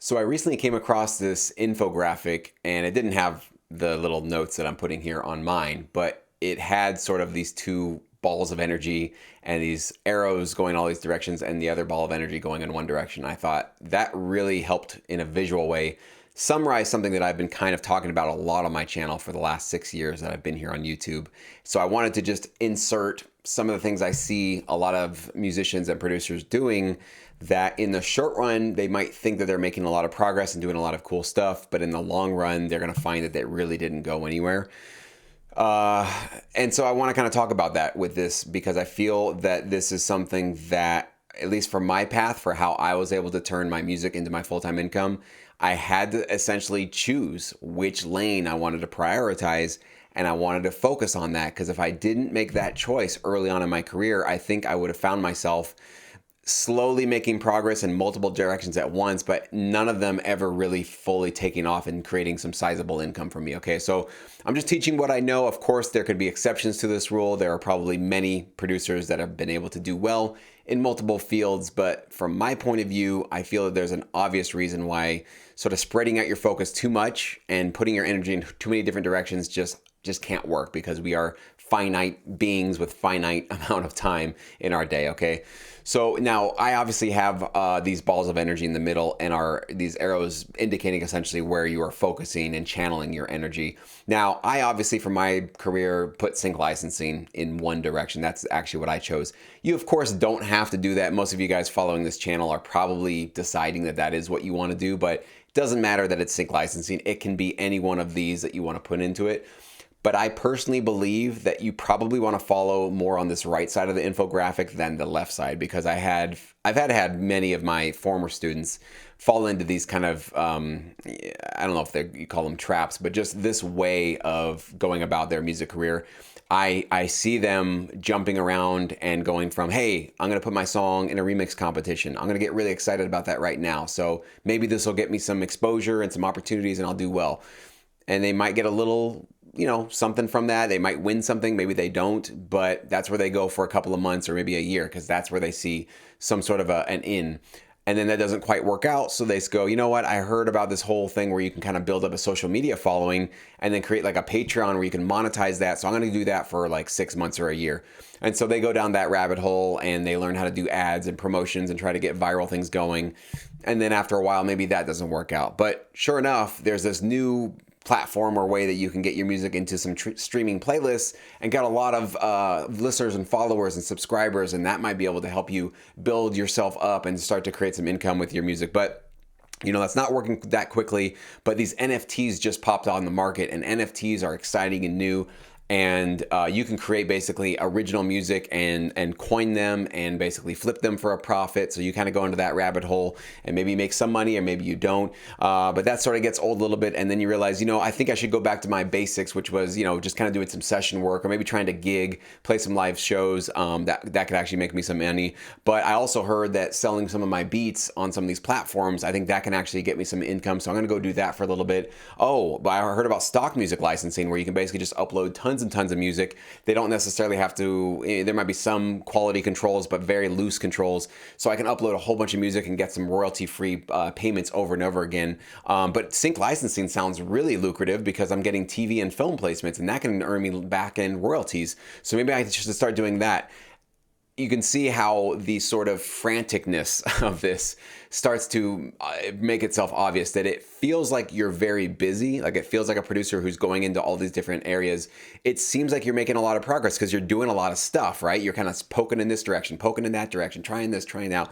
So I recently came across this infographic, and it didn't have the little notes that I'm putting here on mine, but it had sort of these two balls of energy and these arrows going all these directions and the other ball of energy going in one direction. I thought that really helped in a visual way summarize something that I've been kind of talking about a lot on my channel for the last 6 years that I've been here on YouTube. So I wanted to just insert some of the things I see a lot of musicians and producers doing that in the short run, they might think that they're making a lot of progress and doing a lot of cool stuff, but in the long run, they're going to find that they really didn't go anywhere. And so I want to kind of talk about that with this because I feel that this is something that, at least for my path, for how I was able to turn my music into my full-time income, I had to essentially choose which lane I wanted to prioritize, and I wanted to focus on that because if I didn't make that choice early on in my career, I think I would have found myself slowly making progress in multiple directions at once, but none of them ever really fully taking off and creating some sizable income for me. Okay, so I'm just teaching what I know. Of course, there could be exceptions to this rule. There are probably many producers that have been able to do well in multiple fields, but from my point of view, I feel that there's an obvious reason why sort of spreading out your focus too much and putting your energy in too many different directions just can't work because we are finite beings with finite amount of time in our day, okay? So now I obviously have these balls of energy in the middle and these arrows indicating essentially where you are focusing and channeling your energy. Now, I obviously for my career put sync licensing in one direction. That's actually what I chose. You of course don't have to do that. Most of you guys following this channel are probably deciding that that is what you want to do, but it doesn't matter that it's sync licensing. It can be any one of these that you want to put into it. But I personally believe that you probably want to follow more on this right side of the infographic than the left side because I've had many of my former students fall into these kind of, I don't know if you call them traps, but just this way of going about their music career. I see them jumping around and going from, hey, I'm going to put my song in a remix competition. I'm going to get really excited about that right now. So maybe this will get me some exposure and some opportunities and I'll do well. And they might get a little, something from that. They might win something, maybe they don't, but that's where they go for a couple of months or maybe a year because that's where they see some sort of an in. And then that doesn't quite work out. So they go, you know what? I heard about this whole thing where you can kind of build up a social media following and then create like a Patreon where you can monetize that. So I'm going to do that for like 6 months or a year. And so they go down that rabbit hole and they learn how to do ads and promotions and try to get viral things going. And then after a while, maybe that doesn't work out. But sure enough, there's this new platform or way that you can get your music into some streaming playlists and get a lot of listeners and followers and subscribers, and that might be able to help you build yourself up and start to create some income with your music. But that's not working that quickly. But these NFTs just popped on the market, and NFTs are exciting and new. And you can create basically original music and coin them and basically flip them for a profit. So you kind of go into that rabbit hole and maybe make some money or maybe you don't. But that sort of gets old a little bit. And then you realize, I think I should go back to my basics, which was, just kind of doing some session work or maybe trying to gig, play some live shows that could actually make me some money. But I also heard that selling some of my beats on some of these platforms, I think that can actually get me some income. So I'm going to go do that for a little bit. Oh, but I heard about stock music licensing where you can basically just upload tons and tons of music. They don't necessarily have to, there might be some quality controls, but very loose controls. So I can upload a whole bunch of music and get some royalty-free payments over and over again. But sync licensing sounds really lucrative because I'm getting TV and film placements and that can earn me back-end royalties. So maybe I should start doing that. You can see how the sort of franticness of this starts to make itself obvious, that it feels like you're very busy. Like it feels like a producer who's going into all these different areas. It seems like you're making a lot of progress because you're doing a lot of stuff, right? You're kind of poking in this direction, poking in that direction, trying this, trying that.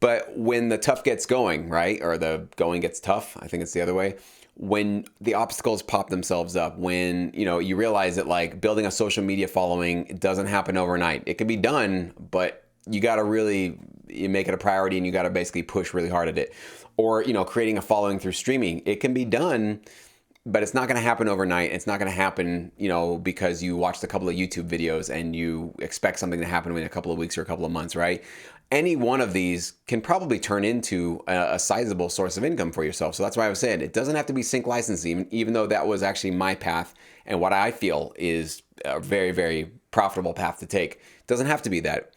But when the tough gets going, right? Or the going gets tough, I think it's the other way. When the obstacles pop themselves up, when you realize that like building a social media following, it doesn't happen overnight. It can be done, but you got to really make it a priority and you got to basically push really hard at it. Or creating a following through streaming, it can be done, but it's not going to happen overnight. It's not going to happen, because you watched a couple of YouTube videos and you expect something to happen in a couple of weeks or a couple of months, right? Any one of these can probably turn into a sizable source of income for yourself. So that's why I was saying it doesn't have to be sync licensing, even though that was actually my path and what I feel is a very, very profitable path to take. It doesn't have to be that.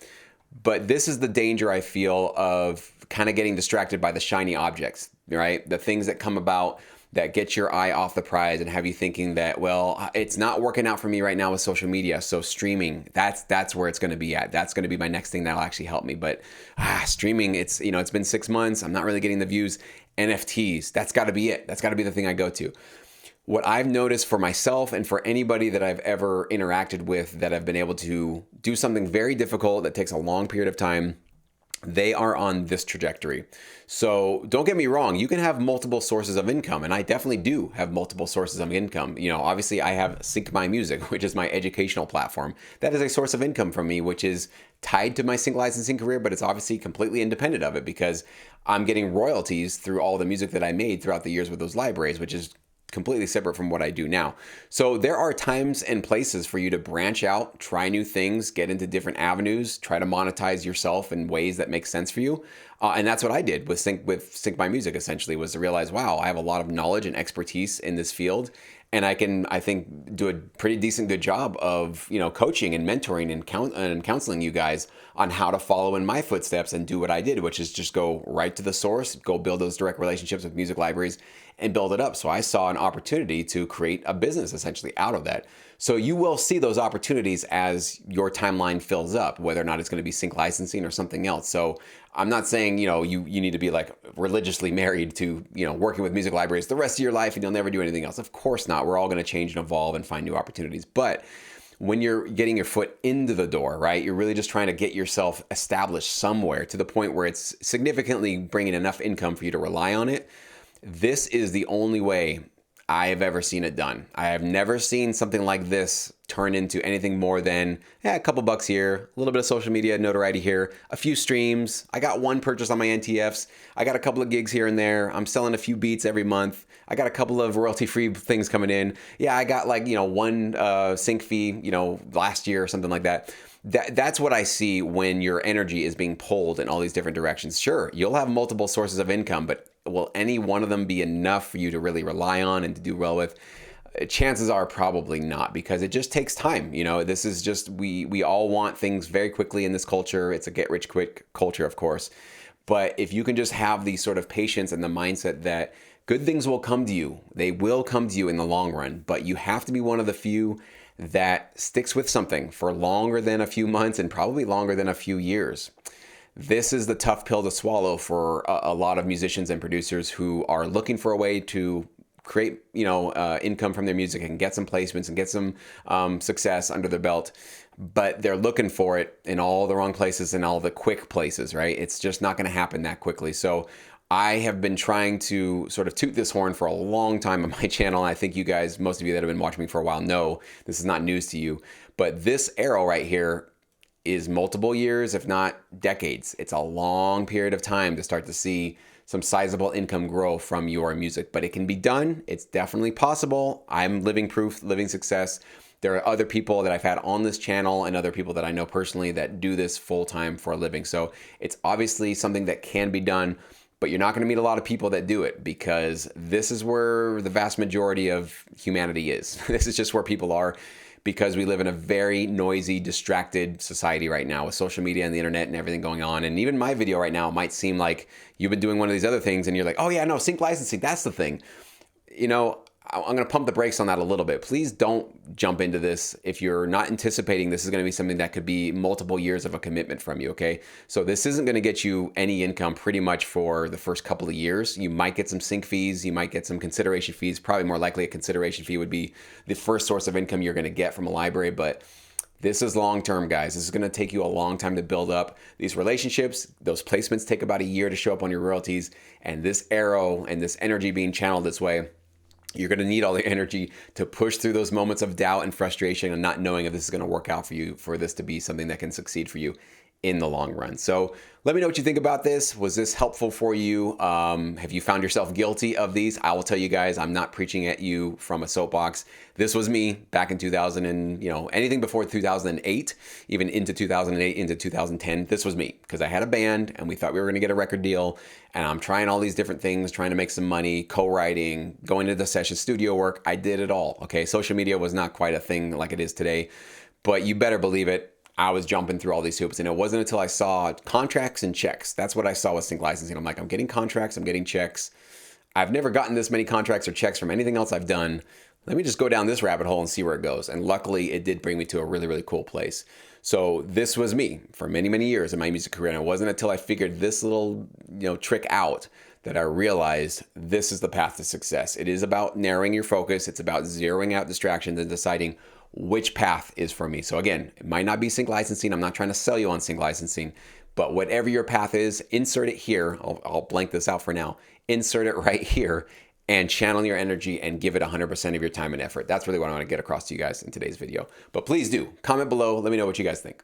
But this is the danger I feel of kind of getting distracted by the shiny objects, right? The things that come about that get your eye off the prize and have you thinking that, well, it's not working out for me right now with social media. So streaming, that's where it's going to be at. That's going to be my next thing that'll actually help me. But streaming, it's been 6 months. I'm not really getting the views. NFTs, that's got to be it. That's got to be the thing I go to. What I've noticed for myself and for anybody that I've ever interacted with that have been able to do something very difficult that takes a long period of time, they are on this trajectory. So don't get me wrong, you can have multiple sources of income, and I definitely do have multiple sources of income. Obviously I have Sync My Music, which is my educational platform. That is a source of income from me, which is tied to my sync licensing career, but it's obviously completely independent of it because I'm getting royalties through all the music that I made throughout the years with those libraries, which is completely separate from what I do now. So there are times and places for you to branch out, try new things, get into different avenues, try to monetize yourself in ways that make sense for you. And that's what I did with Sync My Music, essentially, was to realize, wow, I have a lot of knowledge and expertise in this field. And I can, I think, do a pretty decent good job of, coaching and mentoring and counseling you guys on how to follow in my footsteps and do what I did, which is just go right to the source, go build those direct relationships with music libraries and build it up. So I saw an opportunity to create a business essentially out of that. So you will see those opportunities as your timeline fills up, whether or not it's going to be sync licensing or something else. So I'm not saying, you need to be like religiously married to, working with music libraries the rest of your life and you'll never do anything else. Of course not. We're all going to change and evolve and find new opportunities. But when you're getting your foot into the door, right, you're really just trying to get yourself established somewhere to the point where it's significantly bringing enough income for you to rely on it. This is the only way I have ever seen it done. I have never seen something like this turn into anything more than a couple bucks here, a little bit of social media notoriety here, a few streams. I got one purchase on my NTFs. I got a couple of gigs here and there. I'm selling a few beats every month. I got a couple of royalty-free things coming in. Yeah, I got one sync fee, last year or something like that. That's what I see when your energy is being pulled in all these different directions. Sure, you'll have multiple sources of income, but will any one of them be enough for you to really rely on and to do well with? Chances are probably not, because it just takes time. This is just, we all want things very quickly in this culture. It's a get rich quick culture, of course. But if you can just have the sort of patience and the mindset that good things will come to you, they will come to you in the long run, but you have to be one of the few that sticks with something for longer than a few months and probably longer than a few years. This is the tough pill to swallow for a lot of musicians and producers who are looking for a way to create, income from their music and get some placements and get some success under their belt. But they're looking for it in all the wrong places and all the quick places, right? It's just not going to happen that quickly. So I have been trying to sort of toot this horn for a long time on my channel. And I think you guys, most of you that have been watching me for a while, know this is not news to you. But this arrow right here is multiple years, if not decades. It's a long period of time to start to see some sizable income grow from your music. But it can be done. It's definitely possible. I'm living proof, living success. There are other people that I've had on this channel and other people that I know personally that do this full time for a living. So it's obviously something that can be done. But you're not going to meet a lot of people that do it, because this is where the vast majority of humanity is. This is just where people are, because we live in a very noisy, distracted society right now with social media and the internet and everything going on. And even my video right now might seem like you've been doing one of these other things and you're like, oh yeah, no, sync licensing, that's the thing. I'm going to pump the brakes on that a little bit. Please don't jump into this if you're not anticipating this is going to be something that could be multiple years of a commitment from you, okay? So this isn't going to get you any income pretty much for the first couple of years. You might get some sync fees. You might get some consideration fees. Probably more likely a consideration fee would be the first source of income you're going to get from a library, but this is long-term, guys. This is going to take you a long time to build up these relationships. Those placements take about a year to show up on your royalties, and this arrow and this energy being channeled this way, you're going to need all the energy to push through those moments of doubt and frustration and not knowing if this is going to work out for you, for this to be something that can succeed for you in the long run. So let me know what you think about this. Was this helpful for you? Have you found yourself guilty of these? I will tell you guys, I'm not preaching at you from a soapbox. This was me back in 2000 and, anything before 2008, even into 2008, into 2010. This was me, because I had a band and we thought we were going to get a record deal. And I'm trying all these different things, trying to make some money, co-writing, going to the session studio work. I did it all. Okay. Social media was not quite a thing like it is today, but you better believe it. I was jumping through all these hoops. And it wasn't until I saw contracts and checks. That's what I saw with sync licensing. I'm like, I'm getting contracts, I'm getting checks. I've never gotten this many contracts or checks from anything else I've done. Let me just go down this rabbit hole and see where it goes. And luckily, it did bring me to a really, really cool place. So this was me for many, many years in my music career. And it wasn't until I figured this little, trick out that I realized this is the path to success. It is about narrowing your focus. It's about zeroing out distractions and deciding which path is for me. So again, it might not be sync licensing. I'm not trying to sell you on sync licensing, but whatever your path is, insert it here. I'll blank this out for now. Insert it right here and channel your energy and give it 100% of your time and effort. That's really what I want to get across to you guys in today's video. But please do comment below. Let me know what you guys think.